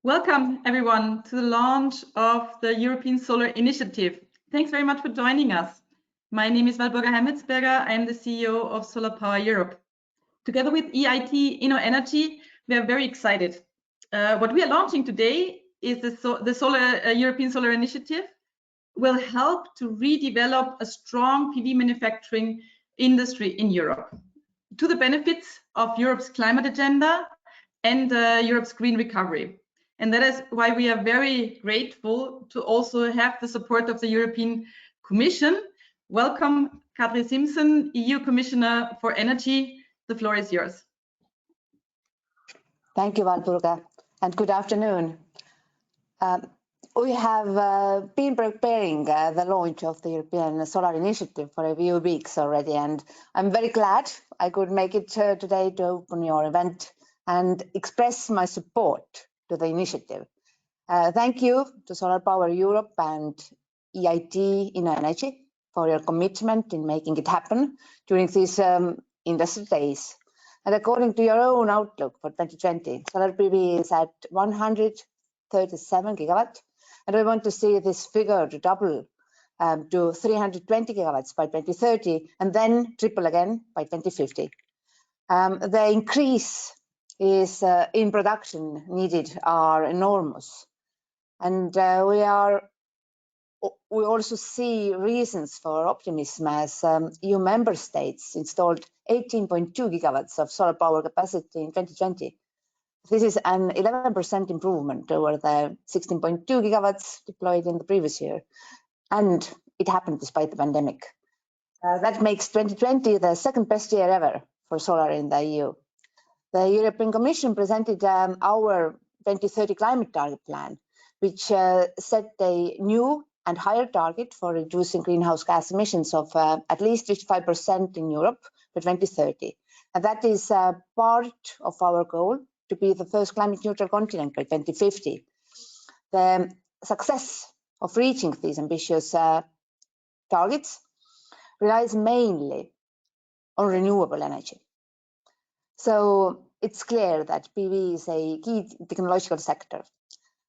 Welcome, everyone, to the launch of the European Solar Initiative. Thanks very much for joining us. My name is Walburga Hemmetsberger. I am the CEO of SolarPower Europe. Together with EIT Innoenergy, we are very excited. What we are launching today is the European Solar Initiative will help to redevelop a strong PV manufacturing industry in Europe to the benefits of Europe's climate agenda and Europe's green recovery. And that is why we are very grateful to also have the support of the European Commission. Welcome, Kadri Simpson, EU Commissioner for Energy. The floor is yours. Thank you, Walburga, and good afternoon. We have been preparing the launch of the European Solar Initiative for a few weeks already, and I'm very glad I could make it today to open your event and express my support to the initiative. Thank you to SolarPower Europe and EIT Innoenergy for your commitment in making it happen during these industry days. And according to your own outlook for 2020, solar PV is at 137 gigawatt, and we want to see this figure to double to 320 gigawatts by 2030, and then triple again by 2050. The increase is in production needed are enormous, and we also see reasons for optimism as EU member states installed 18.2 gigawatts of solar power capacity in 2020. This is an 11% improvement over the 16.2 gigawatts deployed in the previous year, and it happened despite the pandemic. That makes 2020 the second best year ever for solar in the EU. The European Commission presented our 2030 climate target plan, which set a new and higher target for reducing greenhouse gas emissions of at least 55% in Europe by 2030. And that is part of our goal to be the first climate neutral continent by 2050. The success of reaching these ambitious targets relies mainly on renewable energy. So it's clear that PV is a key technological sector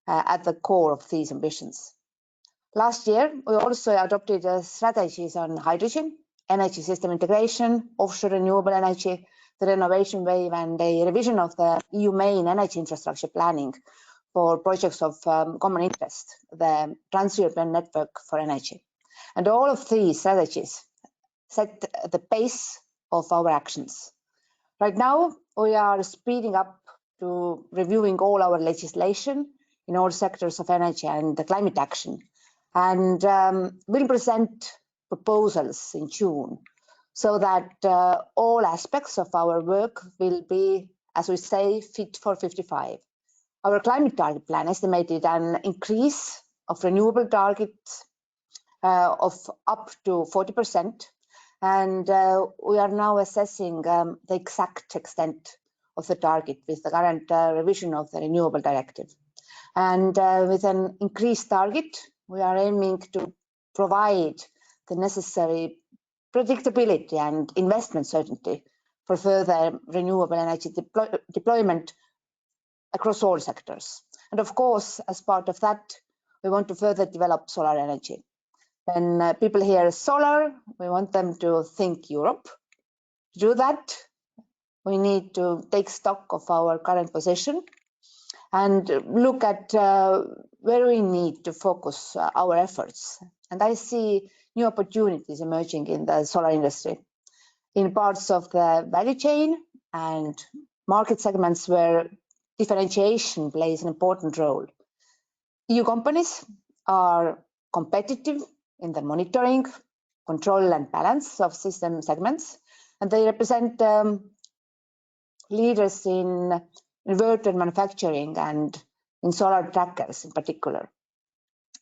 at the core of these ambitions. Last year, we also adopted strategies on hydrogen, energy system integration, offshore renewable energy, the renovation wave, and a revision of the EU main energy infrastructure planning for projects of common interest, the Trans-European Network for Energy. And all of these strategies set the pace of our actions. Right now, we are speeding up to reviewing all our legislation in all sectors of energy and the climate action, and we'll present proposals in June so that all aspects of our work will be, as we say, fit for 55. Our climate target plan estimated an increase of renewable targets of up to 40%. And we are now assessing the exact extent of the target with the current revision of the Renewable Directive. And with an increased target, we are aiming to provide the necessary predictability and investment certainty for further renewable energy deployment across all sectors. And of course, as part of that, we want to further develop solar energy. When people hear solar, we want them to think Europe. To do that, we need to take stock of our current position and look at where we need to focus our efforts. And I see new opportunities emerging in the solar industry in parts of the value chain and market segments where differentiation plays an important role. EU companies are competitive in the monitoring, control and balance of system segments, and they represent leaders in inverter manufacturing and in solar trackers in particular.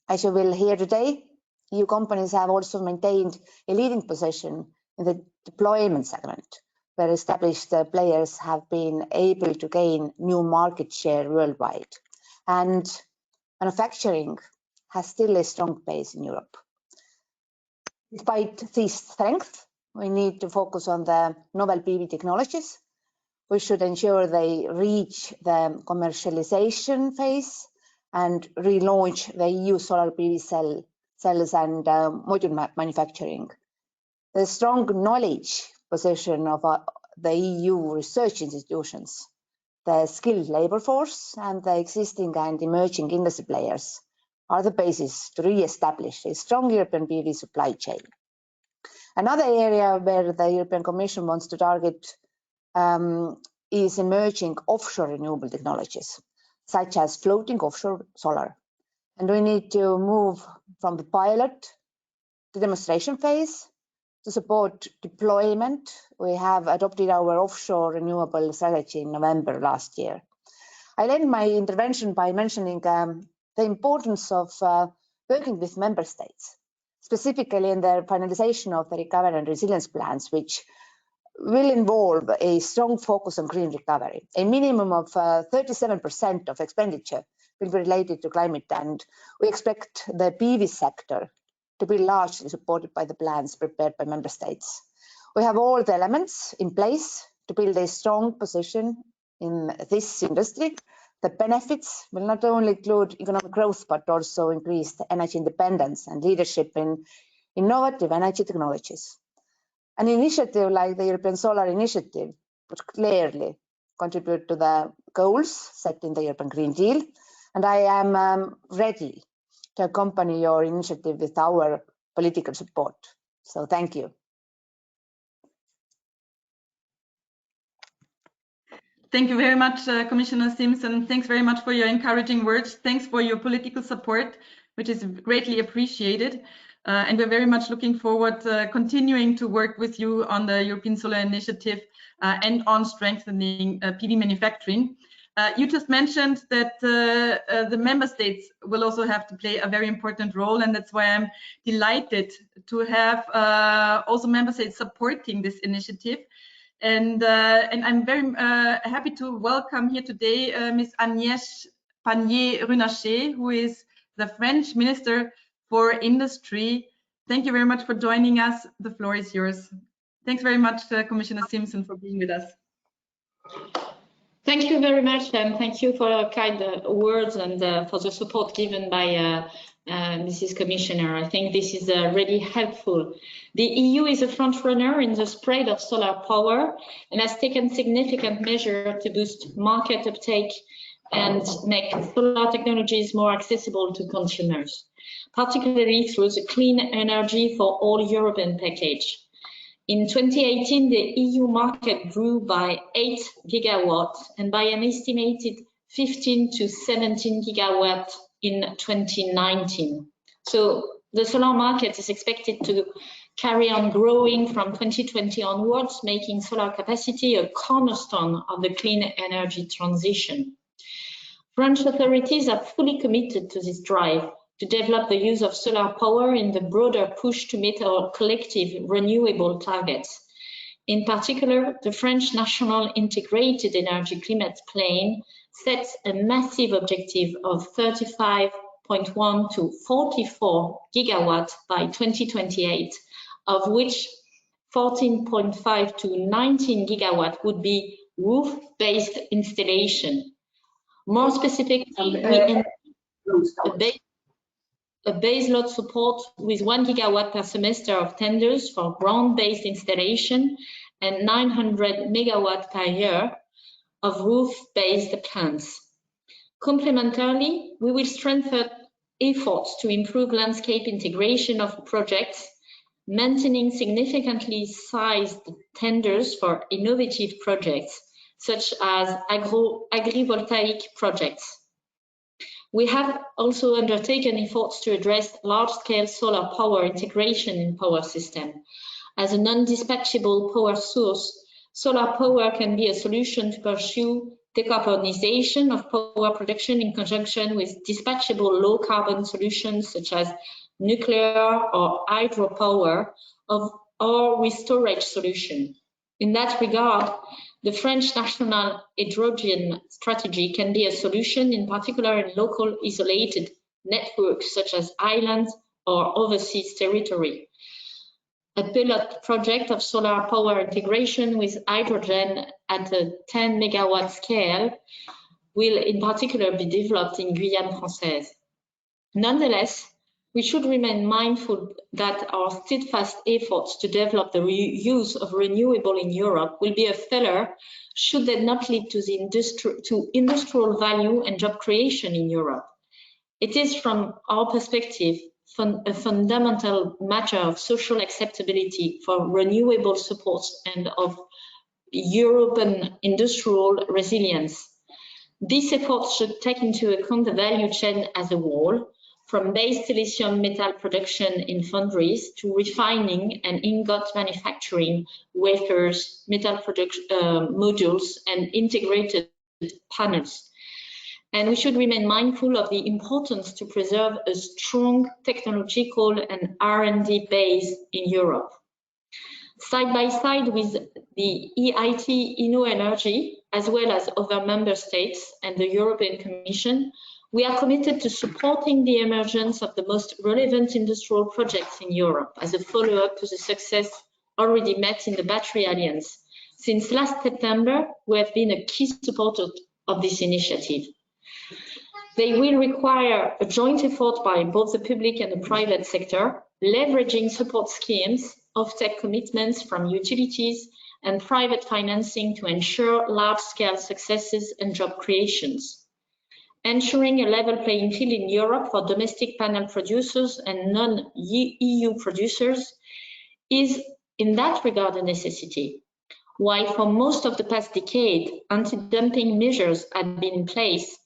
As you will hear today, EU companies have also maintained a leading position in the deployment segment, where established players have been able to gain new market share worldwide. And manufacturing has still a strong base in Europe. Despite this strength, we need to focus on the novel PV technologies, We should ensure they reach the commercialization phase and relaunch the EU solar PV cells and module manufacturing. The strong knowledge position of the EU research institutions, the skilled labour force and the existing and emerging industry players are the basis to re-establish a strong European PV supply chain. Another area where the European Commission wants to target is emerging offshore renewable technologies, such as floating offshore solar. And we need to move from the pilot to demonstration phase. To support deployment, we have adopted our offshore renewable strategy in November last year. I'll end my intervention by mentioning the importance of working with member states, specifically in the finalization of the recovery and resilience plans, which will involve a strong focus on green recovery. A minimum of 37% of expenditure will be related to climate, and we expect the PV sector to be largely supported by the plans prepared by member states. We have all the elements in place to build a strong position in this industry. The benefits will not only include economic growth, but also increased energy independence and leadership in innovative energy technologies. An initiative like the European Solar Initiative would clearly contribute to the goals set in the European Green Deal, and I am ready to accompany your initiative with our political support. So thank you. Thank you very much, Commissioner Simpson. Thanks very much for your encouraging words. Thanks for your political support, which is greatly appreciated. And we're very much looking forward to continuing to work with you on the European Solar Initiative and on strengthening PV manufacturing. You just mentioned that the member states will also have to play a very important role, and that's why I'm delighted to have also member states supporting this initiative. And I'm very happy to welcome here today Ms. Agnès Pannier-Runacher, who is the French Minister for Industry. Thank you very much for joining us. The floor is yours. Thanks very much, Commissioner Simpson, for being with us. Thank you very much, and thank you for your kind words and for the support given by Mrs. Commissioner. I think this is really helpful. The EU is a front runner in the spread of solar power and has taken significant measures to boost market uptake and make solar technologies more accessible to consumers, particularly through the Clean Energy for All European package. In 2018, the EU market grew by 8 gigawatts and by an estimated 15 to 17 gigawatts in 2019. So the solar market is expected to carry on growing from 2020 onwards, making solar capacity a cornerstone of the clean energy transition. French authorities are fully committed to this drive to develop the use of solar power in the broader push to meet our collective renewable targets. In particular, the French National Integrated Energy Climate Plan sets a massive objective of 35.1 to 44 gigawatts by 2028, of which 14.5 to 19 gigawatts would be roof-based installation. More specifically, a base load support with 1 gigawatt per semester of tenders for ground-based installation and 900 megawatts per year of roof-based plants. Complementarily, we will strengthen efforts to improve landscape integration of projects, maintaining significantly sized tenders for innovative projects, such as agrivoltaic projects. We have also undertaken efforts to address large-scale solar power integration in power system. As a non-dispatchable power source, solar power can be a solution to pursue decarbonization of power production in conjunction with dispatchable low-carbon solutions such as nuclear or hydropower, or with storage solution. In that regard, the French national hydrogen strategy can be a solution, in particular in local isolated networks such as islands or overseas territory. a pilot project of solar power integration with hydrogen at a 10 megawatt scale will in particular be developed in Guyane Française. Nonetheless, we should remain mindful that our steadfast efforts to develop the use of renewable in Europe will be a failure should they not lead to industrial value and job creation in Europe. It is, from our perspective, a fundamental matter of social acceptability for renewable supports and of European industrial resilience. These efforts should take into account the value chain as a whole, from base silicium metal production in foundries to refining and ingot manufacturing, wafers, metal production modules, and integrated panels. And we should remain mindful of the importance to preserve a strong technological and R&D base in Europe. Side by side with the EIT Innoenergy, as well as other member states and the European Commission, we are committed to supporting the emergence of the most relevant industrial projects in Europe as a follow-up to the success already met in the Battery Alliance. Since last September, we have been a key supporter of this initiative. They will require a joint effort by both the public and the private sector, leveraging support schemes, offtake commitments from utilities, and private financing to ensure large-scale successes and job creations. Ensuring a level playing field in Europe for domestic panel producers and non-EU producers is, in that regard, a necessity. While for most of the past decade, anti-dumping measures had been in place,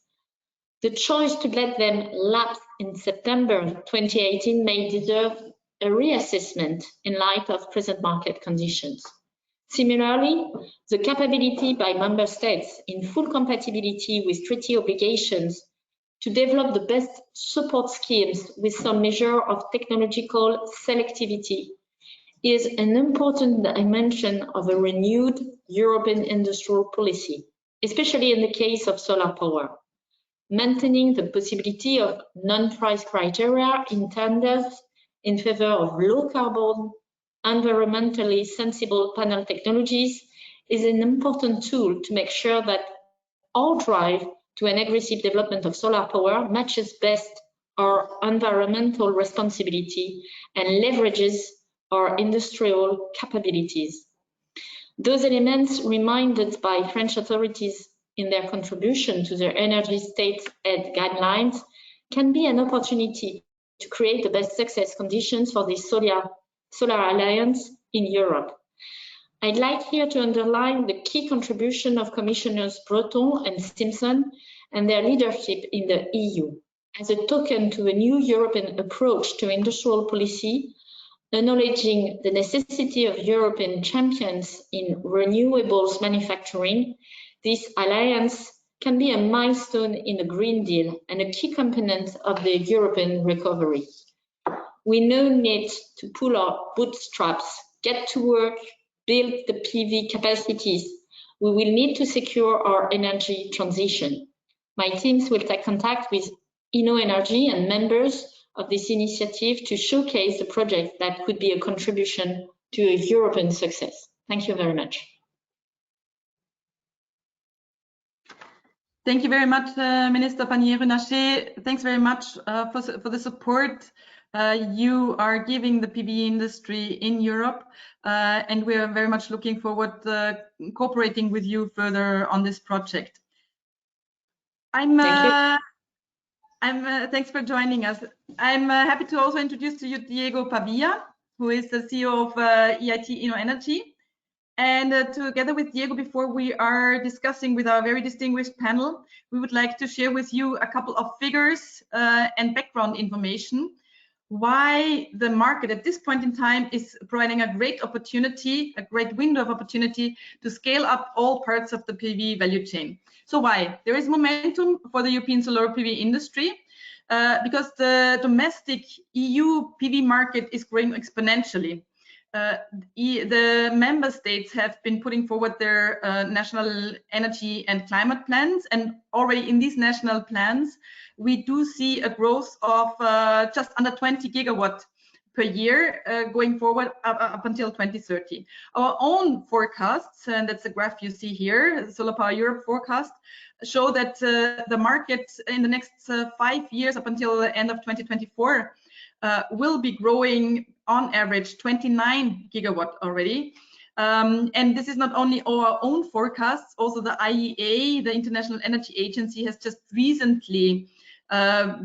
the choice to let them lapse in September 2018 may deserve a reassessment in light of present market conditions. Similarly, the capability by member states in full compatibility with treaty obligations to develop the best support schemes with some measure of technological selectivity is an important dimension of a renewed European industrial policy, especially in the case of solar power. Maintaining the possibility of non-price criteria in tenders in favor of low carbon, environmentally sensible panel technologies is an important tool to make sure that our drive to an aggressive development of solar power matches best our environmental responsibility and leverages our industrial capabilities. Those elements reminded by French authorities in their contribution to their energy state aid guidelines can be an opportunity to create the best success conditions for the Solar Alliance in Europe. I'd like here to underline the key contribution of Commissioners Breton and Simpson and their leadership in the EU. As a token to a new European approach to industrial policy, acknowledging the necessity of European champions in renewables manufacturing, this alliance can be a milestone in the Green Deal and a key component of the European recovery. We now need to pull our bootstraps, get to work, build the PV capacities. We will need to secure our energy transition. My teams will take contact with Innoenergy and members of this initiative to showcase the project that could be a contribution to a European success. Thank you very much. Thank you very much, Minister Pannier-Runacher. Thanks very much for the support you are giving the PV industry in Europe, and we are very much looking forward to cooperating with you further on this project. Thanks for joining us. I'm happy to also introduce to you Diego Pavia, who is the CEO of EIT Innoenergy. And together with Diego, before we are discussing with our very distinguished panel, we would like to share with you a couple of figures and background information, why the market at this point in time is providing a great opportunity, a great window of opportunity to scale up all parts of the PV value chain. So why? There is momentum for the European solar PV industry because the domestic EU PV market is growing exponentially. The member states have been putting forward their national energy and climate plans, and already in these national plans we do see a growth of just under 20 gigawatt per year going forward up until 2030. Our own forecasts, and that's the graph you see here, SolarPower Europe forecast, show that the market in the next 5 years up until the end of 2024 will be growing on average 29 gigawatt already. And this is not only our own forecasts, also the IEA, the International Energy Agency, has just recently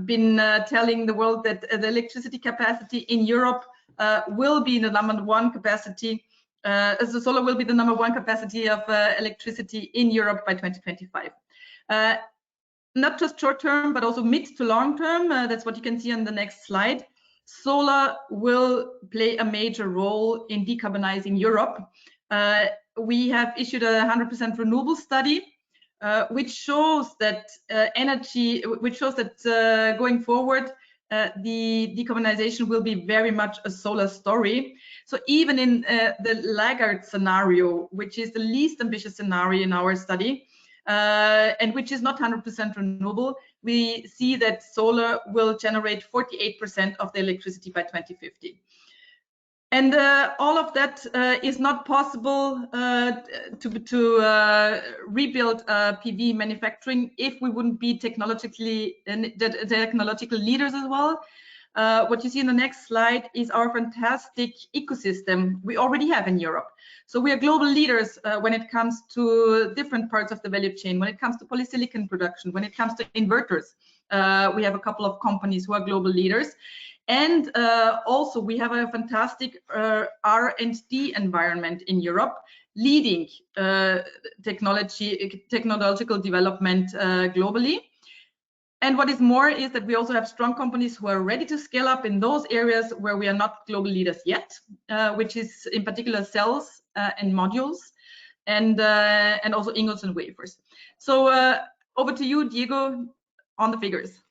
been telling the world that the electricity capacity in Europe will be the #1 capacity. So solar will be the #1 capacity of electricity in Europe by 2025. Not just short term, but also mid to long term. That's what you can see on the next slide. Solar will play a major role in decarbonizing Europe. We have issued a 100% renewable study, which shows that going forward, the decarbonization will be very much a solar story. So even in the laggard scenario, which is the least ambitious scenario in our study, and which is not 100% renewable, we see that solar will generate 48% of the electricity by 2050. And all of that is not possible to rebuild PV manufacturing if we wouldn't be technological leaders as well. What you see in the next slide is our fantastic ecosystem we already have in Europe. So we are global leaders when it comes to different parts of the value chain, when it comes to polysilicon production, when it comes to inverters. We have a couple of companies who are global leaders. And also we have a fantastic R&D environment in Europe, leading technological development globally. And what is more is that we also have strong companies who are ready to scale up in those areas where we are not global leaders yet, which is in particular cells and modules, and also ingots and wafers. So over to you, Diego, on the figures.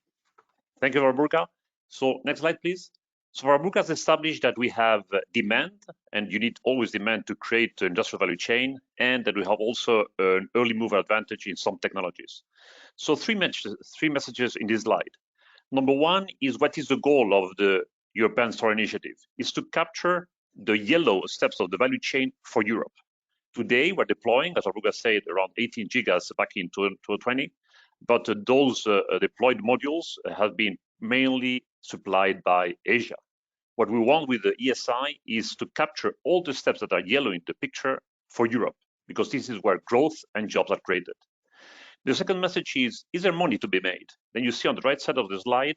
Thank you, Walburga. So next slide, please. So Walburga has established that we have demand, and you need always demand to create the industrial value chain, and that we have also an early mover advantage in some technologies. So three messages in this slide. Number one is, what is the goal of the European Solar Initiative? Is to capture the yellow steps of the value chain for Europe. Today, we're deploying, as Walburga said, around 18 gigas back in 2020, but those deployed modules have been mainly supplied by Asia. What we want with the ESI is to capture all the steps that are yellow in the picture for Europe, because this is where growth and jobs are created. The second message is there money to be made? Then you see on the right side of the slide,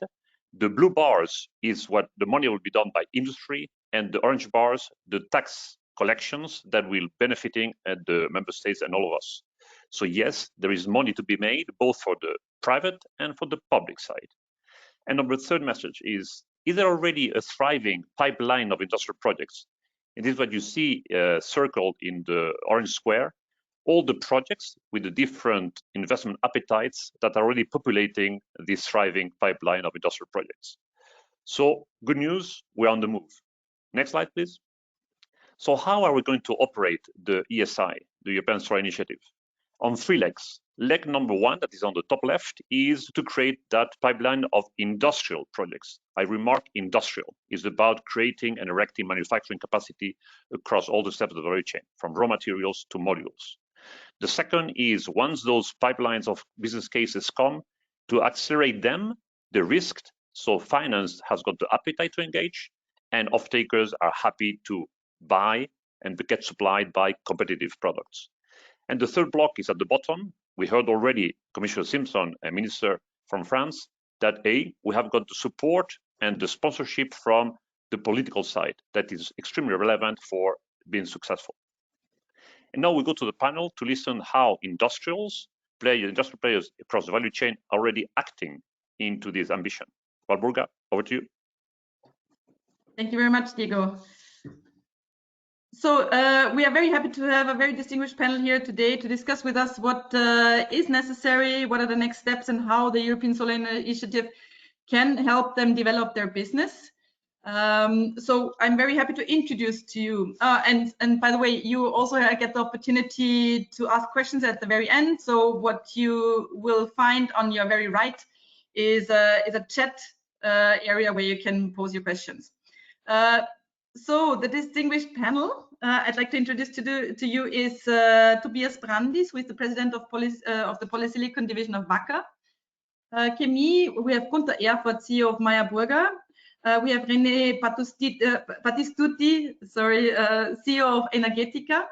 the blue bars is what the money will be done by industry, and the orange bars, the tax collections that will benefiting the member states and all of us. So yes, there is money to be made, both for the private and for the public side. And number third message is there already a thriving pipeline of industrial projects? And this is what you see circled in the orange square, all the projects with the different investment appetites that are already populating this thriving pipeline of industrial projects. So good news, we're on the move. Next slide, please. So how are we going to operate the ESI, the European Solar Initiative? On three legs. Leg number one, that is on the top left, is to create that pipeline of industrial projects. I remark industrial is about creating and erecting manufacturing capacity across all the steps of the value chain, from raw materials to modules. The second is, once those pipelines of business cases come, to accelerate them, the risk, so finance has got the appetite to engage, and off-takers are happy to buy and get supplied by competitive products. And the third block is at the bottom. We heard already Commissioner Simpson, a minister from France, that we have got the support and the sponsorship from the political side that is extremely relevant for being successful. And now we go to the panel to listen how industrial players across the value chain are already acting into this ambition. Walburga, over to you. Thank you very much, Diego. So we are very happy to have a very distinguished panel here today to discuss with us what is necessary, what are the next steps, and how the European Solar Initiative can help them develop their business. So I'm very happy to introduce to you. And by the way, you also get the opportunity to ask questions at the very end. So what you will find on your very right is a chat area where you can pose your questions. So the distinguished panel I'd like to introduce to you is Tobias Brandis, who is the president of the Polysilicon division of Wacker Chemie. We have Gunther Erfurt, CEO of Meyer Burger. We have René Battistuti, CEO of Energetica.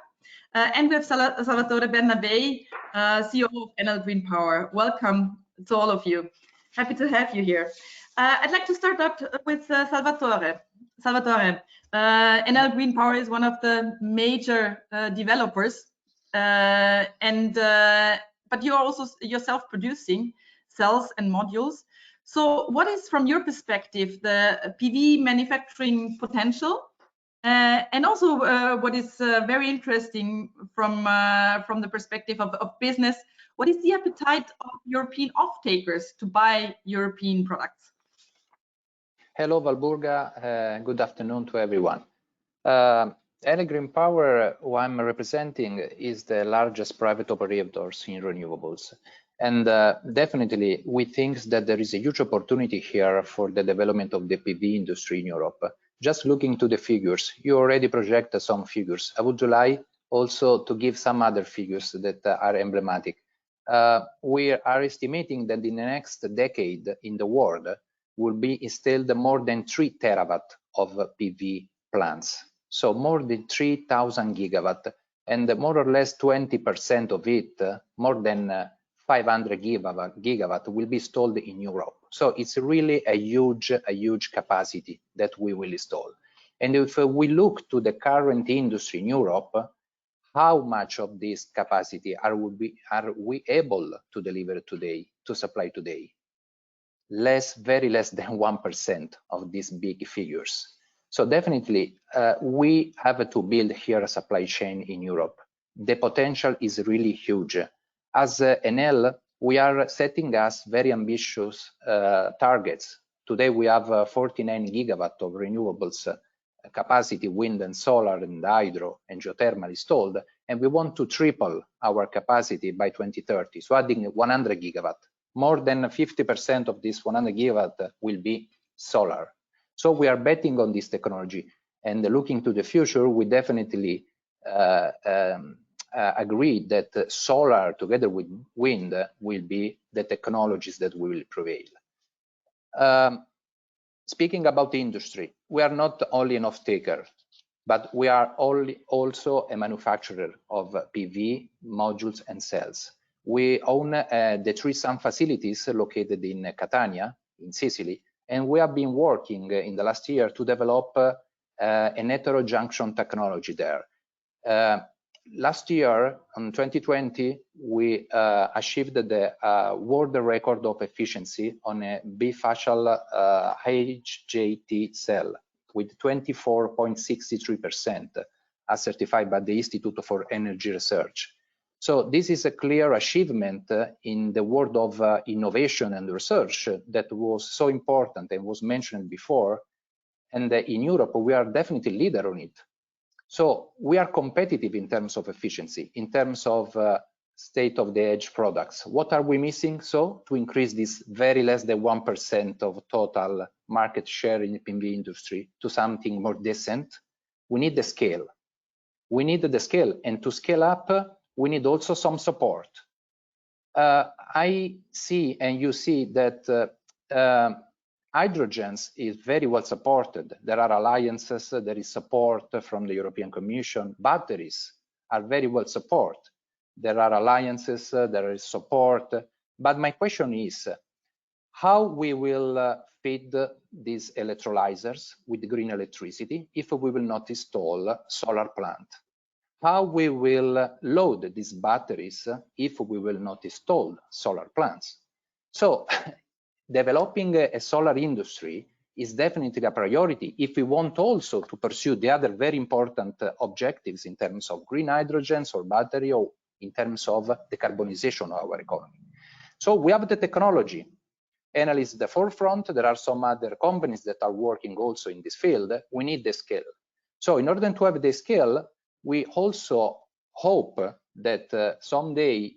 And we have Salvatore Bernabei, CEO of Enel Green Power. Welcome to all of you. Happy to have you here. I'd like to start out with Salvatore. Salvatore, Enel Green Power is one of the major developers, but you're also yourself producing cells and modules. So what is, from your perspective, the PV manufacturing potential? And also what is very interesting from the perspective of business, what is the appetite of European off-takers to buy European products? Hello, Valburga. Good afternoon to everyone. Enel Green Power, who I'm representing, is the largest private operator in renewables. And definitely, we think that there is a huge opportunity here for the development of the PV industry in Europe. Just looking to the figures, you already project some figures. I would like also to give some other figures that are emblematic. We are estimating that in the next decade in the world will be installed more than 3 terawatt of PV plants. So more than 3,000 gigawatt, and more or less 20% of it, more than 500 gigawatt will be installed in Europe. So it's really a huge capacity that we will install. And if we look to the current industry in Europe, how much of this capacity are we able to deliver today, to supply today? Very less than 1% of these big figures. So definitely we have to build here a supply chain in Europe. The potential is really huge. As Enel, we are setting us very ambitious targets. Today we have 49 gigawatt of renewables capacity, wind and solar and hydro and geothermal installed, and we want to triple our capacity by 2030, so adding 100 gigawatt. More than 50% of this 100 gigawatt will be solar. So we are betting on this technology, and looking to the future, we definitely agree that solar together with wind will be the technologies that will prevail. Speaking about the industry, we are not only an off-taker, but we are also a manufacturer of PV modules and cells. We own the 3 Sun facilities located in Catania, in Sicily, and we have been working in the last year to develop an heterojunction technology there. Last year, in 2020, we achieved the world record of efficiency on a bifacial HJT cell with 24.63%, as certified by the Institute for Energy Research. So this is a clear achievement in the world of innovation and research that was so important and was mentioned before. And in Europe, we are definitely leader on it. So we are competitive in terms of efficiency, in terms of state-of-the-art products. What are we missing? So to increase this very less than 1% of total market share in the PV industry to something more decent, we need the scale. We need the scale, and to scale up, we need also some support. I see, and you see that hydrogens is very well supported. There are alliances, there is support from the European Commission. Batteries are very well supported. There are alliances, there is support. But my question is, how we will feed these electrolyzers with green electricity if we will not install solar plant? How we will load these batteries if we will not install solar plants? So developing a solar industry is definitely a priority if we want also to pursue the other very important objectives in terms of green hydrogens or battery, or in terms of decarbonization of our economy. So we have the technology. Enel is the forefront. There are some other companies that are working also in this field. We need the scale. So in order to have the scale, we also hope that someday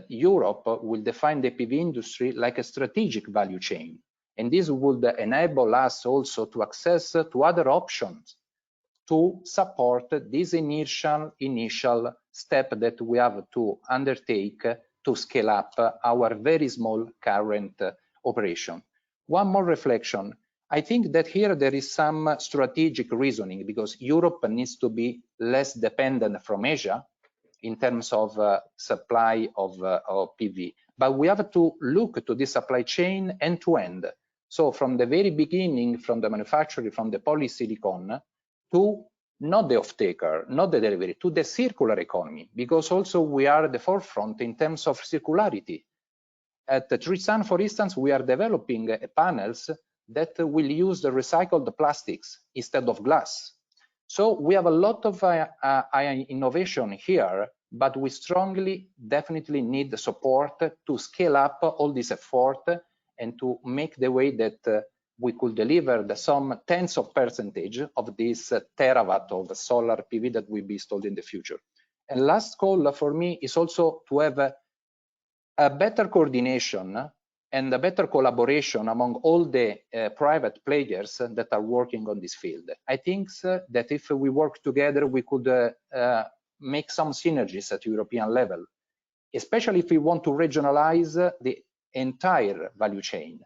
Europe will define the PV industry like a strategic value chain. And this would enable us also to access to other options to support this initial step that we have to undertake to scale up our very small current operation. One more reflection. I think that here there is some strategic reasoning because Europe needs to be less dependent from Asia in terms of supply of PV. But we have to look to this supply chain end to end. So from the very beginning, from the manufacturing, from the polysilicon, to not the off-taker, not the delivery, to the circular economy, because also we are at the forefront in terms of circularity. At Trisan, for instance, we are developing panels that will use the recycled plastics instead of glass. So we have a lot of innovation here, but we strongly, definitely need the support to scale up all this effort and to make the way that we could deliver some tens of percentage of this terawatt of solar PV that will be installed in the future. And last call for me is also to have a better coordination and a better collaboration among all the private players that are working on this field. I think that if we work together, we could make some synergies at European level, especially if we want to regionalize the entire value chain.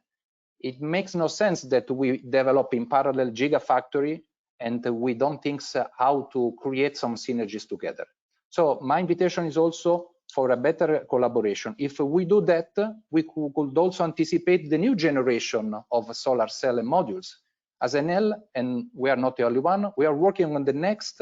It makes no sense that we develop in parallel gigafactory and we don't think how to create some synergies together. So my invitation is also for a better collaboration. If we do that, we could also anticipate the new generation of solar cell and modules. As Enel, and we are not the only one, we are working on the next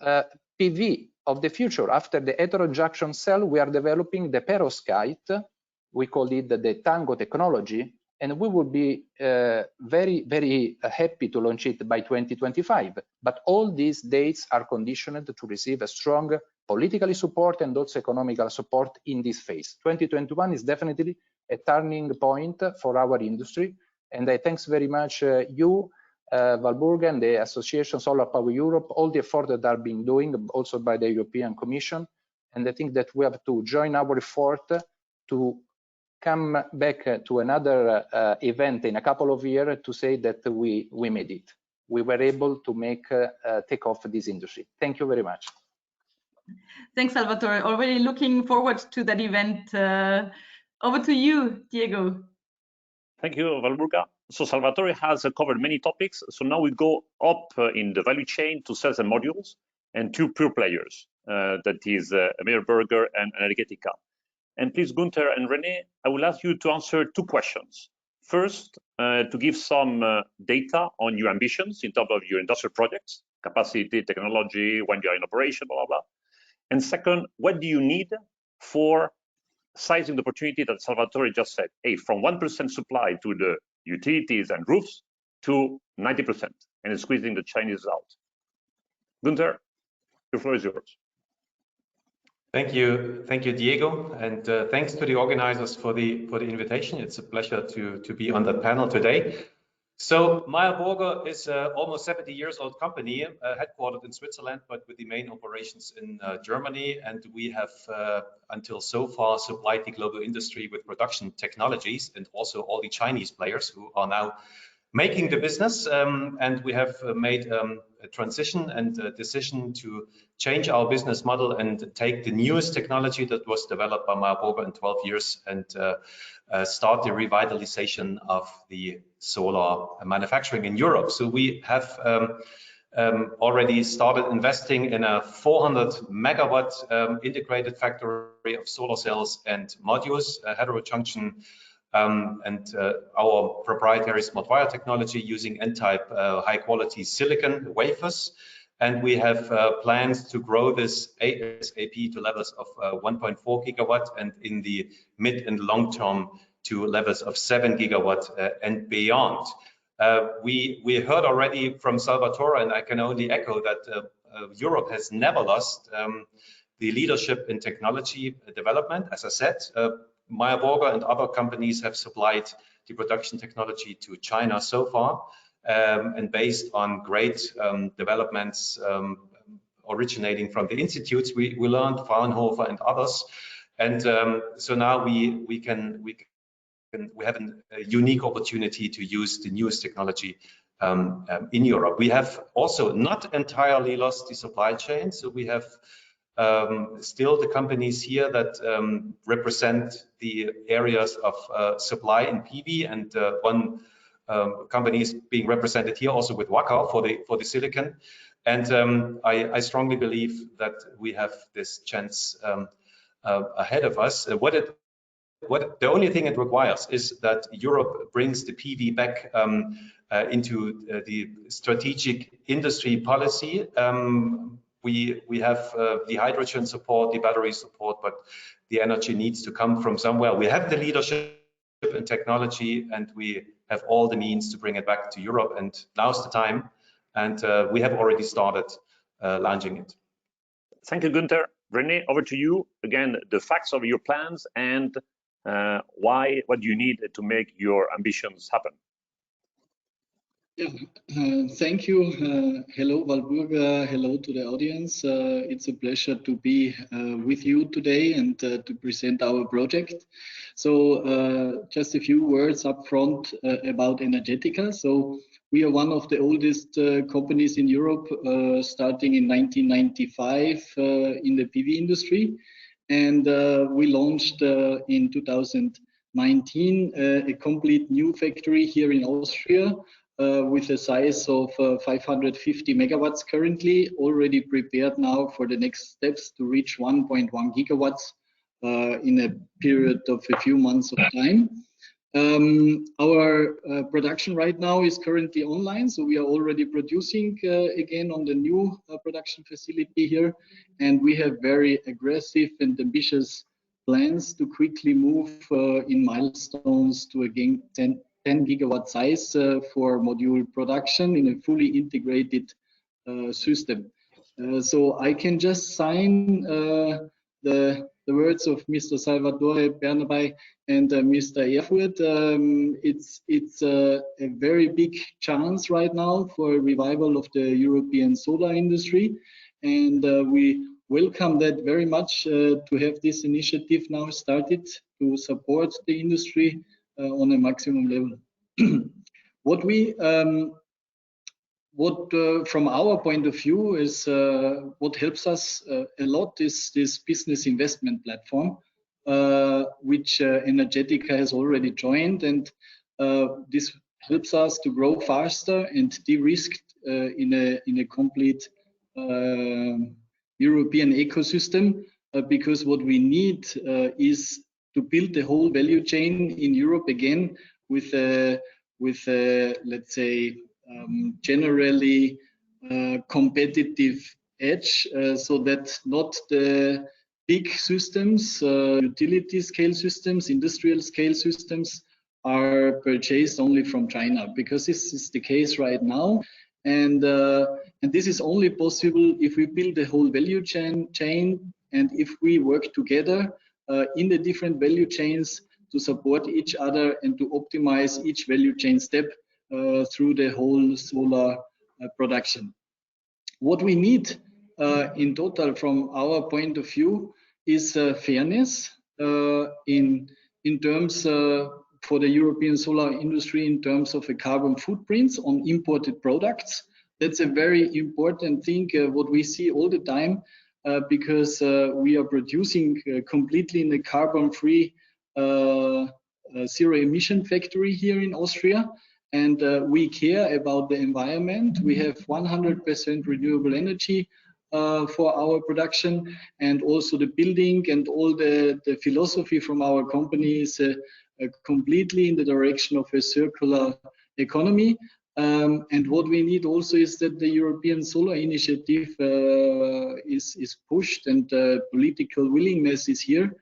PV of the future. After the heterojunction cell, we are developing the perovskite. We call it the Tango technology, and we will be very, very happy to launch it by 2025. But all these dates are conditioned to receive a strong political support and also economical support in this phase. 2021 is definitely a turning point for our industry. And I thanks very much you, Walburga, and the Association SolarPower Europe, all the effort that are being doing also by the European Commission. And I think that we have to join our effort to come back to another event in a couple of years to say that we made it. We were able to take off this industry. Thank you very much. Thanks, Salvatore. Already looking forward to that event. Over to you, Diego. Thank you, Walburga. So Salvatore has covered many topics. So now we go up in the value chain to cells and modules and two pure players. That is Meyer Burger and Energetica. And please, Gunther and René, I will ask you to answer two questions. First, to give some data on your ambitions in terms of your industrial projects, capacity, technology, when you are in operation, blah, blah, blah. And second, what do you need for sizing the opportunity that Salvatore just said? Hey, from 1% supply to the utilities and roofs to 90%, and squeezing the Chinese out. Gunther, the floor is yours. Thank you, Diego, and thanks to the organizers for the invitation. It's a pleasure to be on the panel today. So Meyer Burger is an almost 70 years old company, headquartered in Switzerland, but with the main operations in Germany. And we have, until so far, supplied the global industry with production technologies and also all the Chinese players who are now making the business. And we have made a transition and a decision to change our business model and take the newest technology that was developed by Meyer Burger in 12 years and start the revitalization of the solar manufacturing in Europe. So we have already started investing in a 400 megawatt integrated factory of solar cells and modules, heterojunction, and our proprietary smart wire technology using N-type high quality silicon wafers. And we have plans to grow this ASAP to levels of 1.4 gigawatt and in the mid and long term to levels of 7 gigawatt and beyond. We heard already from Salvatore, and I can only echo that Europe has never lost the leadership in technology development. As I said, Meyer Burger and other companies have supplied the production technology to China so far, and based on great developments originating from the institutes we learned, Fraunhofer and others. And so now we can we have a unique opportunity to use the newest technology in Europe. We have also not entirely lost the supply chain, so we have still the companies here that represent the areas of supply in PV, and one company is being represented here also with Wacker for the silicon. And I strongly believe that we have this chance ahead of us. The only thing it requires is that Europe brings the PV back into the strategic industry policy. We have the hydrogen support, the battery support, but the energy needs to come from somewhere. We have the leadership and technology, and we have all the means to bring it back to Europe, and now's the time. And we have already started launching it. Thank you, Günther. René, over to you. Again, the facts of your plans and what you need to make your ambitions happen. Yeah, thank you. Hello, Walburga. Hello to the audience. It's a pleasure to be with you today and to present our project. So just a few words up front about Energetica. So we are one of the oldest companies in Europe, starting in 1995 in the PV industry. And we launched in 2019 a complete new factory here in Austria, with a size of 550 megawatts currently, already prepared now for the next steps to reach 1.1 gigawatts in a period of a few months of time. Our production right now is currently online, so we are already producing again on the new production facility here, and we have very aggressive and ambitious plans to quickly move in milestones to again 10 gigawatt size for module production in a fully integrated system. So I can just sign the words of Mr. Salvatore Bernabei and Mr. Erfurt. It's a very big chance right now for a revival of the European solar industry, and we welcome that very much to have this initiative now started to support the industry on a maximum level. From our point of view is what helps us a lot is this business investment platform, which Energetica has already joined, and this helps us to grow faster and de-risk in a complete European ecosystem, because what we need is to build the whole value chain in Europe again with a let's say generally competitive edge, so that not the big systems, utility scale systems, industrial scale systems are purchased only from China, because this is the case right now, and this is only possible if we build the whole value chain, and if we work together in the different value chains to support each other and to optimize each value chain step through the whole solar production. What we need in total from our point of view is fairness in terms for the European solar industry in terms of a carbon footprints on imported products. That's a very important thing, what we see all the time, because we are producing completely in a carbon-free zero emission factory here in Austria, and we care about the environment. We have 100% renewable energy for our production, and also the building and all the philosophy from our company is completely in the direction of a circular economy. And what we need also is that the European Solar Initiative is pushed, and political willingness is here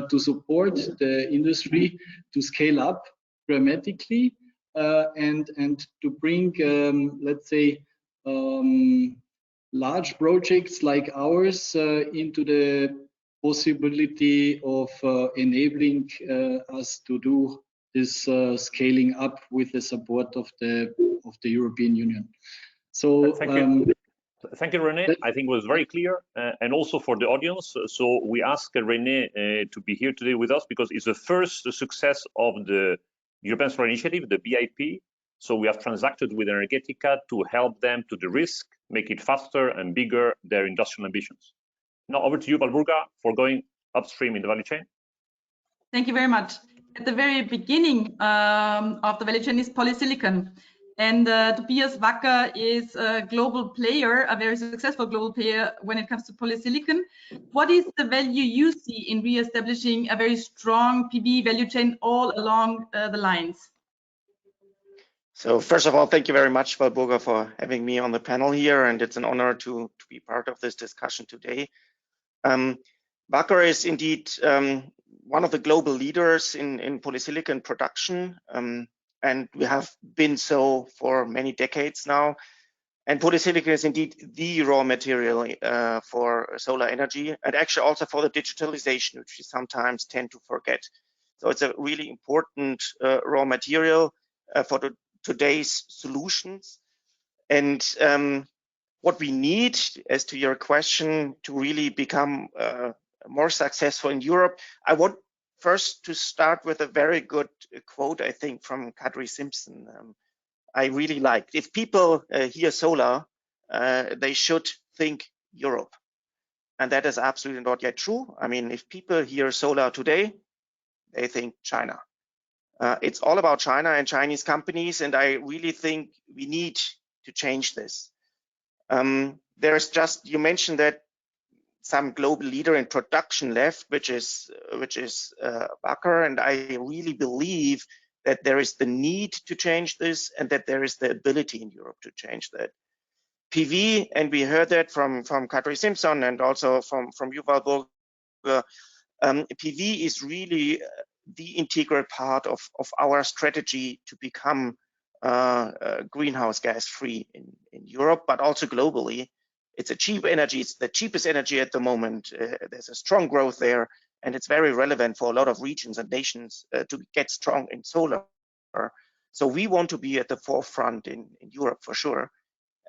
to support the industry to scale up dramatically and to bring, let's say, large projects like ours into the possibility of enabling us to do this scaling up with the support of the European Union. So Thank you. Thank you, René. I think it was very clear, and also for the audience. So we ask René to be here today with us because it's the first success of the European Solar Initiative, the BIP. So we have transacted with Energetica to help them to de-risk, make it faster and bigger their industrial ambitions. Now over to you, Walburga, for going upstream in the value chain. Thank you very much. At the very beginning of the value chain is polysilicon. And Tobias Wacker is a global player, a very successful global player when it comes to polysilicon. What is the value you see in re-establishing a very strong PV value chain all along the lines? So first of all, thank you very much, Walburga, for having me on the panel here. And it's an honor to be part of this discussion today. Wacker is indeed one of the global leaders in polysilicon production. And we have been so for many decades now. And polysilicon is indeed the raw material for solar energy, and actually also for the digitalization, which we sometimes tend to forget. So it's a really important raw material for today's solutions. And what we need, as to your question, to really become more successful in Europe, I want first to start with a very good quote, I think, from Kadri Simpson. I really like. If people hear solar, they should think Europe. And that is absolutely not yet true. I mean, if people hear solar today, they think China. It's all about China and Chinese companies, and I really think we need to change this. There's just, you mentioned that some global leader in production left, which is Wacker, and I really believe that there is the need to change this and that there is the ability in Europe to change that. PV, and we heard that from Kadri Simpson and also from you, Walburga, PV is really the integral part of our strategy to become greenhouse gas free in Europe, but also globally. It's a cheap energy. It's the cheapest energy at the moment. There's a strong growth there, and it's very relevant for a lot of regions and nations to get strong in solar. So we want to be at the forefront in Europe for sure.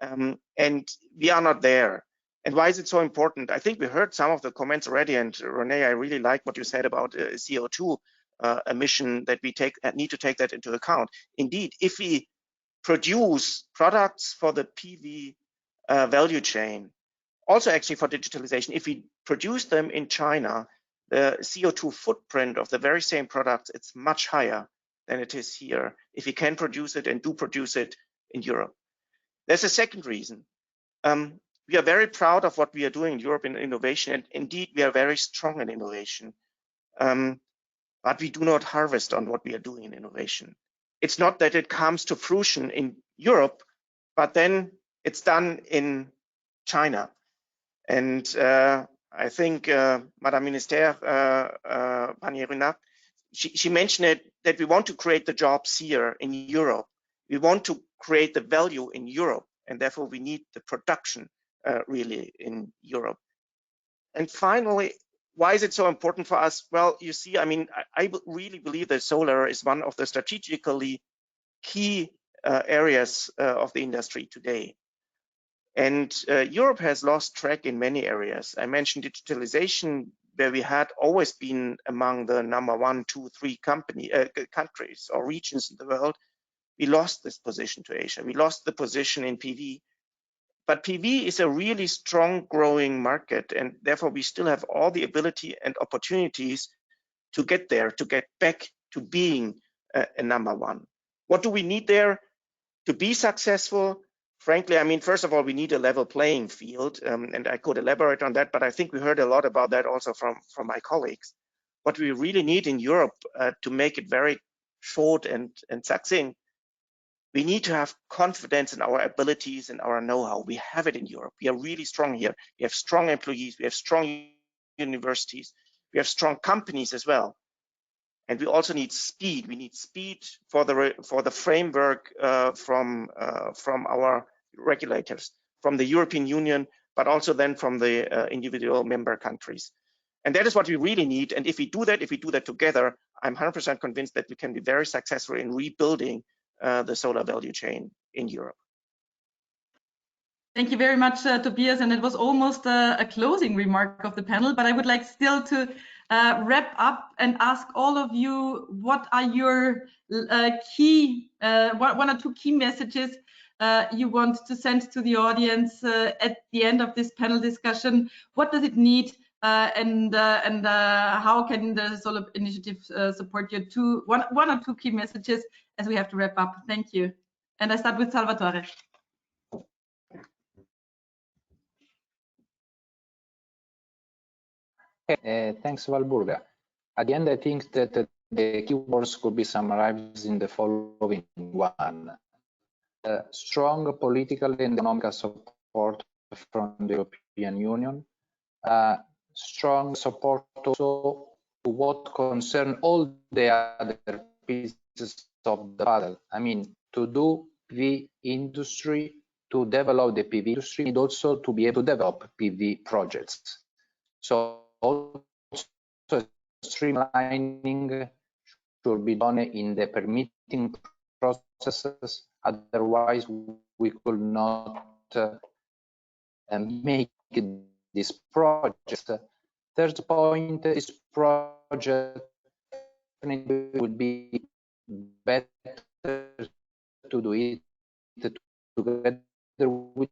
And we are not there. And why is it so important? I think we heard some of the comments already, and René, I really like what you said about CO2 emission, that we need to take that into account. Indeed, if we produce products for the PV value chain, also actually for digitalization, if we produce them in China, the CO2 footprint of the very same products, it's much higher than it is here if we can produce it and do produce it in Europe. There's a second reason. We are very proud of what we are doing in Europe in innovation, and indeed we are very strong in innovation. But we do not harvest on what we are doing in innovation. It's not that it comes to fruition in Europe, but then it's done in China. And I think Madame Minister Pannier-Runac, she mentioned it, that we want to create the jobs here in Europe. We want to create the value in Europe, and therefore we need the production really in Europe. And finally, why is it so important for us? Well, you see, I mean, I really believe that solar is one of the strategically key areas of the industry today. And Europe has lost track in many areas. I mentioned digitalization, where we had always been among the number 1, 2, 3 countries or regions in the world. We lost this position to Asia. We lost the position in PV. But PV is a really strong growing market, and therefore we still have all the ability and opportunities to get there, to get back to being a number 1. What do we need there to be successful? Frankly, I mean, first of all, we need a level playing field, and I could elaborate on that, but I think we heard a lot about that also from my colleagues. What we really need in Europe, to make it very short and succinct, we need to have confidence in our abilities and our know-how. We have it in Europe. We are really strong here. We have strong employees. We have strong universities. We have strong companies as well. And we also need speed. We need speed for the framework from our regulators, from the European Union, but also then from the individual member countries. And that is what we really need. And if we do that together, I'm 100% convinced that we can be very successful in rebuilding the solar value chain in Europe. Thank you very much, Tobias. And it was almost a closing remark of the panel, but I would like still to wrap up and ask all of you, what are your key, one or two key messages you want to send to the audience at the end of this panel discussion? What does it need, and how can the Solar Initiative support you? One or two key messages as we have to wrap up. Thank you. And I start with Salvatore. Thanks, Valburga. At the end, I think that the keywords could be summarized in the following one. Strong political and economic support from the European Union. Strong support also to what concern all the other pieces of the puzzle. I mean, to do PV industry, to develop the PV industry, and also to be able to develop PV projects. So also streamlining should be done in the permitting processes. Otherwise, we could not make this project. Third point is project would be better to do it together with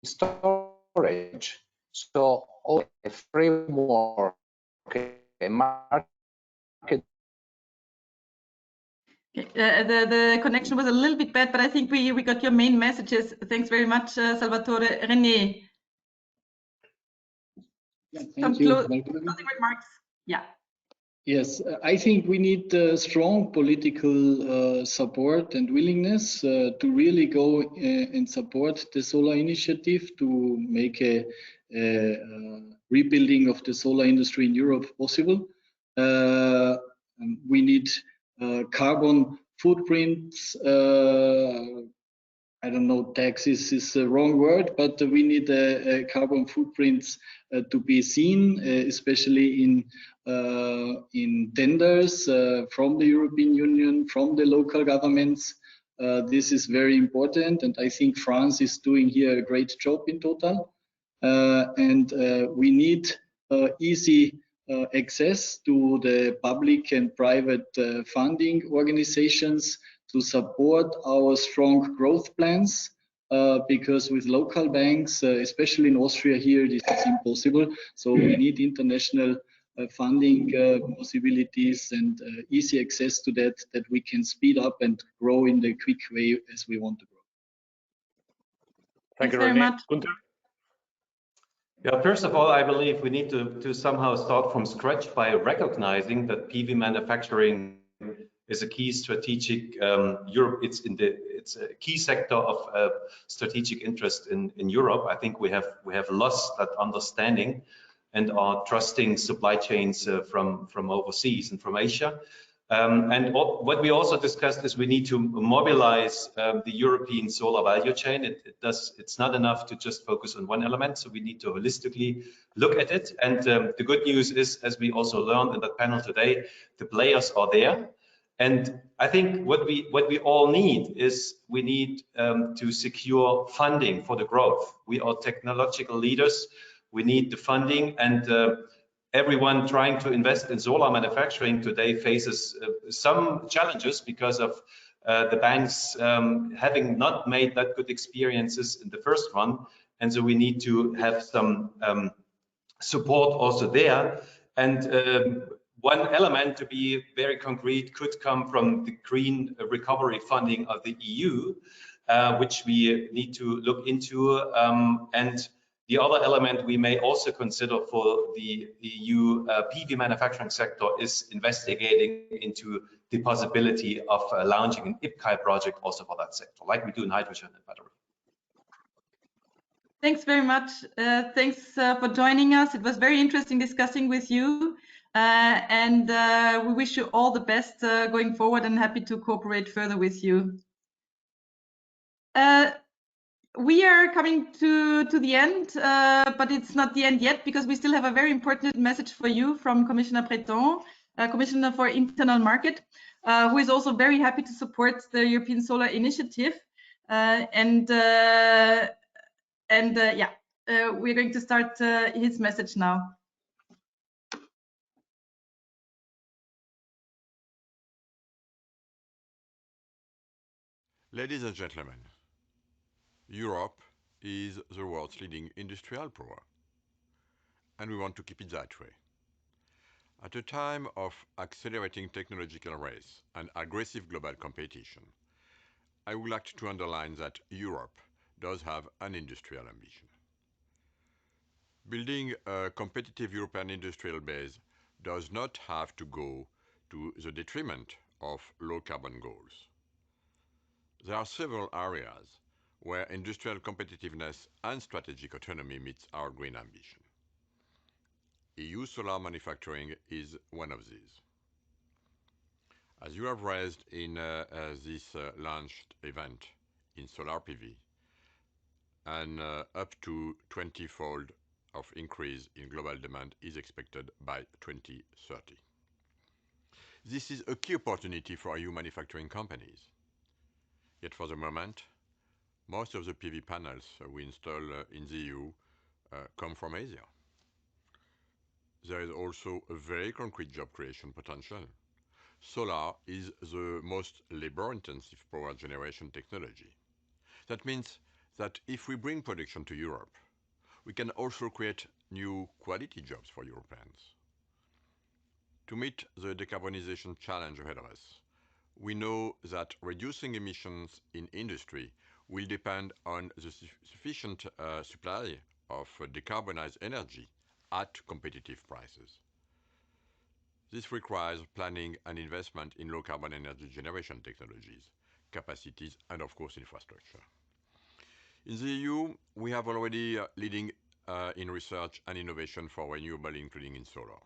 storage. So a framework, a market. The connection was a little bit bad, but I think we got your main messages. Thanks very much, Salvatore. René. Yeah, thank you. Closing remarks. Yeah. Yes, I think we need strong political support and willingness to really go and support the solar initiative to make a rebuilding of the solar industry in Europe possible. We need carbon footprints. I don't know, taxes is the wrong word, but we need carbon footprints to be seen, especially in tenders from the European Union, from the local governments. This is very important, and I think France is doing here a great job in total. And we need easy access to the public and private funding organizations to support our strong growth plans, because with local banks, especially in Austria here, this is impossible. So we need international funding possibilities and easy access to that we can speed up and grow in the quick way as we want to grow. Thank you very much. Yeah, first of all, I believe we need to somehow start from scratch by recognizing that PV manufacturing is a key strategic Europe. It's a key sector of strategic interest in Europe. I think we have lost that understanding and are trusting supply chains from overseas and from Asia. And what we also discussed is we need to mobilize the European solar value chain. It's not enough to just focus on one element, so we need to holistically look at it. And the good news is, as we also learned in that panel today, the players are there. And I think what we all need is we need to secure funding for the growth. We are technological leaders. We need the funding, and everyone trying to invest in solar manufacturing today faces some challenges because of the banks having not made that good experiences in the first one. And so we need to have some support also there. And one element, to be very concrete, could come from the green recovery funding of the EU, which we need to look into. And the other element we may also consider for the EU PV manufacturing sector is investigating into the possibility of launching an IPCEI project also for that sector, like we do in hydrogen and battery. Thanks very much. Thanks for joining us. It was very interesting discussing with you. And we wish you all the best going forward, and happy to cooperate further with you. We are coming to the end, but it's not the end yet, because we still have a very important message for you from Commissioner Breton, Commissioner for Internal Market, who is also very happy to support the European Solar Initiative. And And we're going to start his message now. Ladies and gentlemen, Europe is the world's leading industrial power, and we want to keep it that way. At a time of accelerating technological race and aggressive global competition, I would like to underline that Europe does have an industrial ambition. Building a competitive European industrial base does not have to go to the detriment of low carbon goals. There are several areas where industrial competitiveness and strategic autonomy meets our green ambition. EU solar manufacturing is one of these. As you have raised in this launched event in solar PV, and up to 20-fold of increase in global demand is expected by 2030. This is a key opportunity for EU manufacturing companies. Yet for the moment, most of the PV panels we install in the EU come from Asia. There is also a very concrete job creation potential. Solar is the most labor-intensive power generation technology. That means that if we bring production to Europe, we can also create new quality jobs for Europeans. To meet the decarbonization challenge ahead of us, we know that reducing emissions in industry will depend on the sufficient supply of decarbonized energy at competitive prices. This requires planning and investment in low-carbon energy generation technologies, capacities, and of course infrastructure. In the EU, we have already leading in research and innovation for renewable, including in solar.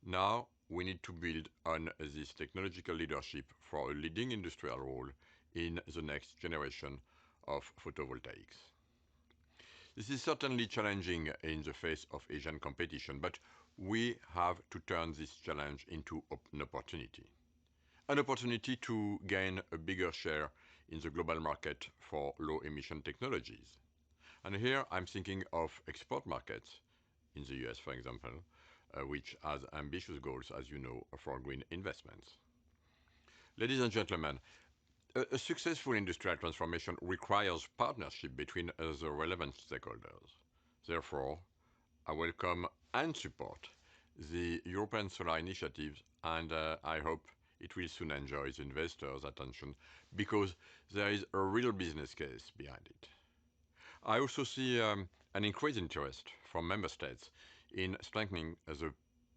Now, we need to build on this technological leadership for a leading industrial role in the next generation of photovoltaics. This is certainly challenging in the face of Asian competition, but we have to turn this challenge into an opportunity. An opportunity to gain a bigger share in the global market for low-emission technologies. And here I'm thinking of export markets, in the US, for example, which has ambitious goals, as you know, for green investments. Ladies and gentlemen, a successful industrial transformation requires partnership between the relevant stakeholders. Therefore, I welcome and support the European Solar Initiative, and I hope it will soon enjoy the investors' attention because there is a real business case behind it. I also see an increased interest from member states in strengthening the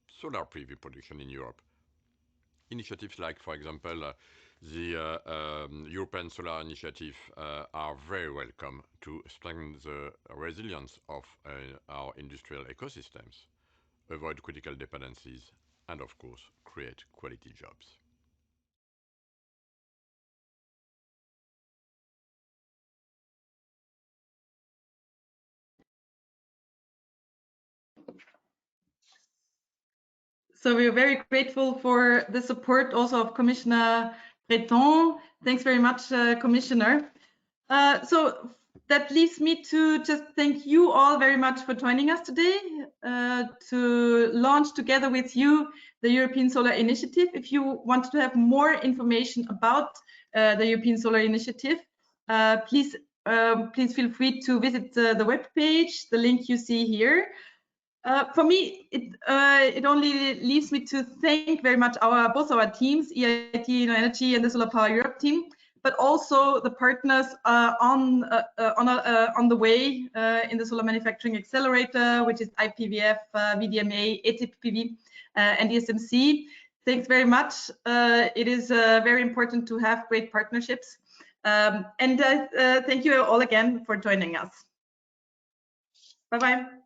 solar PV production in Europe. Initiatives like, for example, the European Solar Initiative are very welcome to strengthen the resilience of our industrial ecosystems, avoid critical dependencies, and of course, create quality jobs. So we're very grateful for the support also of Commissioner Breton. Thanks very much, Commissioner. So that leaves me to just thank you all very much for joining us today to launch together with you the European Solar Initiative. If you want to have more information about the European Solar Initiative, please feel free to visit the webpage, the link you see here. For me, it only leaves me to thank very much both our teams, EIT, Innoenergy, and the SolarPower Europe team, but also the partners on the way in the Solar Manufacturing Accelerator, which is IPVF, VDMA, ETPV, and ESMC. Thanks very much. It is very important to have great partnerships. And thank you all again for joining us. Bye-bye.